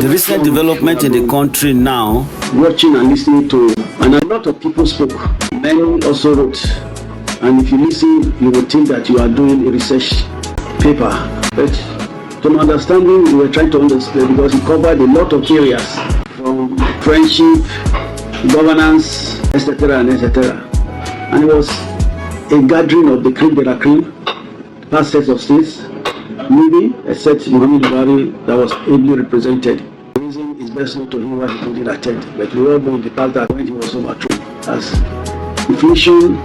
The recent development in the country now, watching and listening to, and a lot of people spoke. Many also wrote, and if you listen, you would think that you are doing a research paper. But to my understanding, we were trying to understand because it covered a lot of areas, from friendship, governance, etc. and etc. And it was a gathering of the cream de la cream, past heads of states, maybe except Muhammad Buhari, that was ably represented. The reason is best known to him why he couldn't attend, but we all know in the past that when he was overthrown, as inflation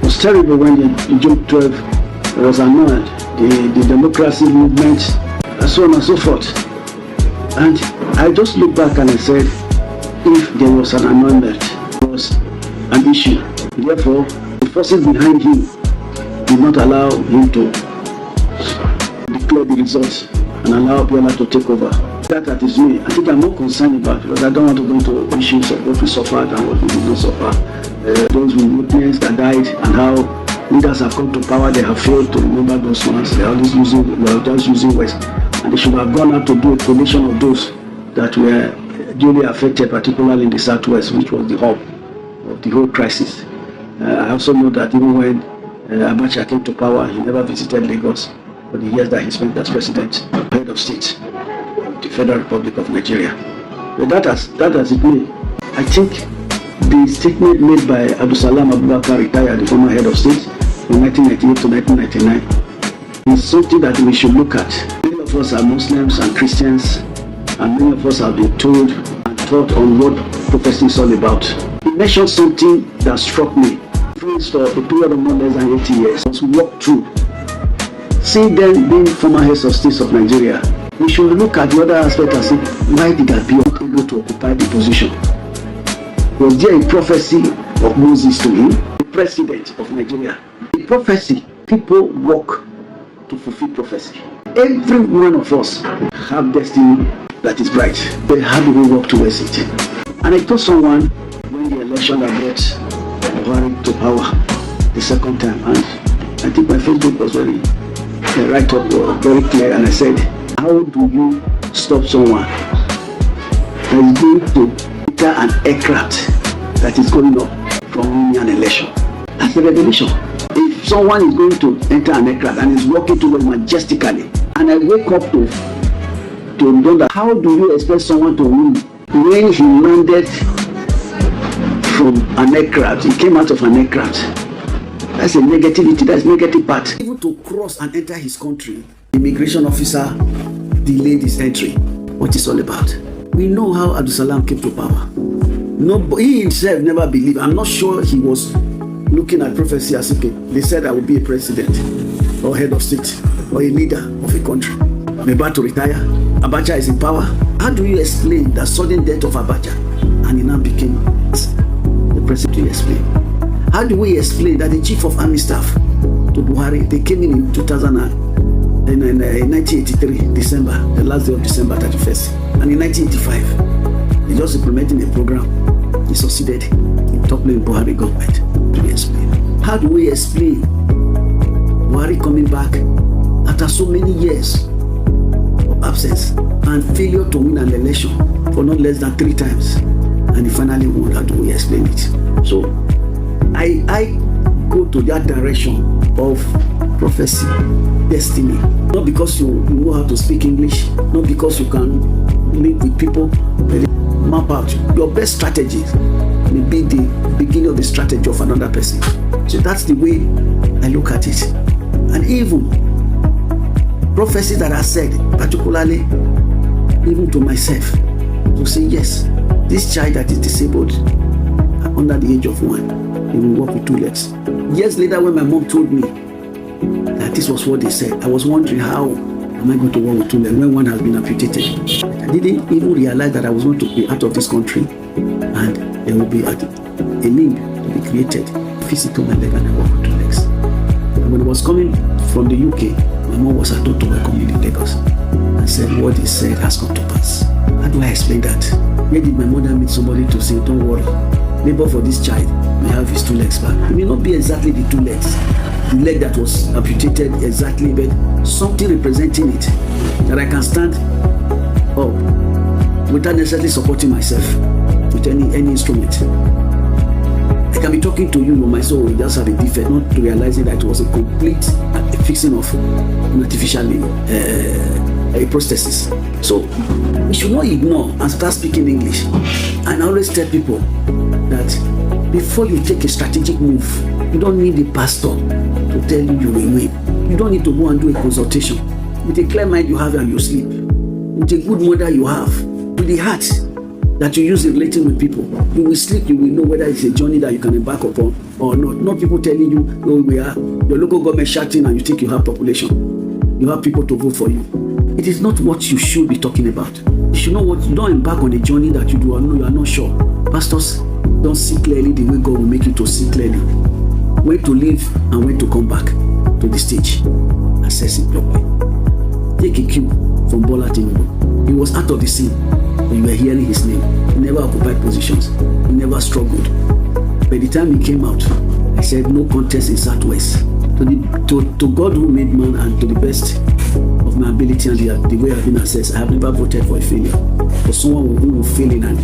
was terrible when in June 12 was annulled, the democracy movement, and so on and so forth. And I just looked back and I said, if there was an annulment, there was an issue. Therefore, the forces behind him did not allow him to declare the results and allow Abiola to take over. That is me. I think I'm more concerned about, because I don't want to go into issues of what we suffered and what we did not suffer. Those we witnessed that died, and how leaders have come to power, they have failed to remember those ones. They are just using West. And they should have gone out to do a collation of those that were duly affected, particularly in the Southwest, which was the hub of the whole crisis. I also know that even when Abacha came to power, he never visited Lagos for the years that he spent as president, head of state of the Federal Republic of Nigeria. But that has it may. I think the statement made by Abdulsalami Abubakar, retired, the former head of state, from 1998 to 1999, is something that we should look at. Many of us are Muslims and Christians, and many of us have been told and taught on what prophecy is all about. He mentioned something that struck me. Friends for a period of no less than 80 years was walked through. See them being former heads of states of Nigeria. We should look at the other aspect and say, why did Abiola able to occupy the position? Was there a prophecy of Moses to him, the president of Nigeria? The prophecy, people work to fulfill prophecy. Every one of us have destiny that is bright. But how do we work towards it? And I told someone when the election that brought Buhari to power the second time, and I think my Facebook was very very clear, and I said, how do you stop someone that is going to enter an aircraft that is going up from winning an election? That's a revelation. If someone is going to enter an aircraft and is walking towards majestically, and I wake up to wonder, how do you expect someone to win when he landed from an aircraft? He came out of an aircraft. That's a negativity, that's negative part. Even to cross and enter his country, the immigration officer delayed his entry. What is all about? We know how Abdulsalam came to power. No, he himself never believed. I'm not sure he was looking at prophecy as, okay, they said I will be a president or head of state or a leader of a country. I'm about to retire. Abacha is in power. How do you explain the sudden death of Abacha and he now became the president? Do you explain? How do we explain that the chief of army staff to Buhari, they came in 1983, December, the last day of December 31st. And in 1985, they just implementing a program. He succeeded in toppling Buhari government. Do we explain? How do we explain Buhari coming back after so many years of absence and failure to win an election for not less than 3 times? And he finally won. How do we explain it? So, I go to that direction of prophecy, destiny. Not because you know how to speak English, not because you can link with people, map out your best strategy may be the beginning of the strategy of another person. So that's the way I look at it. And even prophecies that are said, particularly even to myself, to say, yes, this child that is disabled under the age of 1, he will walk with 2 legs. Years later, when my mom told me that this was what they said, I was wondering, how am I going to walk with 2 legs when one has been amputated? I didn't even realize that I was going to be out of this country and there will be a limb to be created. Physical my leg and I walk with 2 legs. And when I was coming from the UK, my mom was at home to welcome me in Lagos and said, what he said has come to pass. How do I explain that? Where did my mother meet somebody to say, don't worry, labor for this child may have his 2 legs back? It may not be exactly the 2 legs, the leg that was amputated exactly, but something representing it, that I can stand up without necessarily supporting myself with any instrument. I can be talking to you, my soul will just have a defect, not realizing that it was a complete fixing of an artificially prosthesis. So we should not ignore and start speaking English. And I always tell people that before you take a strategic move, you don't need a pastor to tell you you will win. You don't need to go and do a consultation. With a clear mind you have and you sleep, with a good mother you have, with the heart that you use in relating with people, you will sleep, you will know whether it's a journey that you can embark upon or not. Not people telling you, oh, we are your local government shouting and you think you have population. You have people to vote for you. It is not what you should be talking about. You should know what you don't embark on a journey that you are not sure. Pastors don't see clearly the way God will make you to see clearly. When to leave and when to come back to the stage. Assess it properly. Take a cue from Bola Tinubu. He was out of the scene when you were hearing his name. He never occupied positions. He never struggled. By the time he came out, I said no contest in Southwest. To God who made man and to the best of my ability and the way I've been assessed, I have never voted for a failure. For someone who will fail in an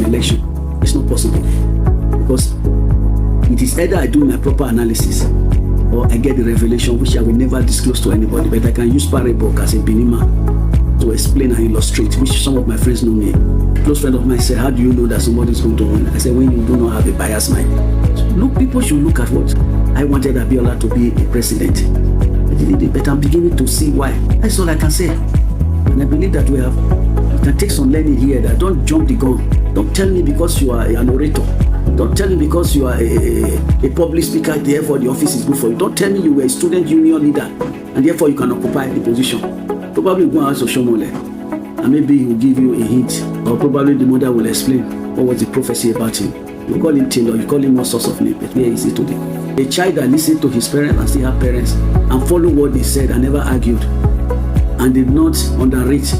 election, it's not possible. Because it is either I do my proper analysis or I get the revelation which I will never disclose to anybody, but I can use parable as a binima to explain and illustrate, which some of my friends know me. A close friend of mine said, how do you know that somebody is going to win? I said, when you do not have a biased mind. So look, people should look at what I wanted Abiola to be a president. I did it, but I'm beginning to see why. That's all I can say. And I believe that we can take some learning here, that don't jump the gun. Don't tell me because you are an orator. Don't tell me because you are a public speaker, therefore the office is good for you. Don't tell me you were a student union leader and therefore you can occupy the position. Probably go and ask Oshomole and maybe he will give you a hint, or probably the mother will explain what was the prophecy about him. You call him Taylor, you call him all sorts of names, but where is he today? A child that listened to his parents and still have parents and follow what they said and never argued and did not underrate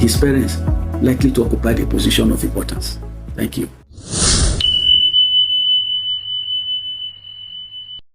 his parents, likely to occupy the position of importance. Thank you.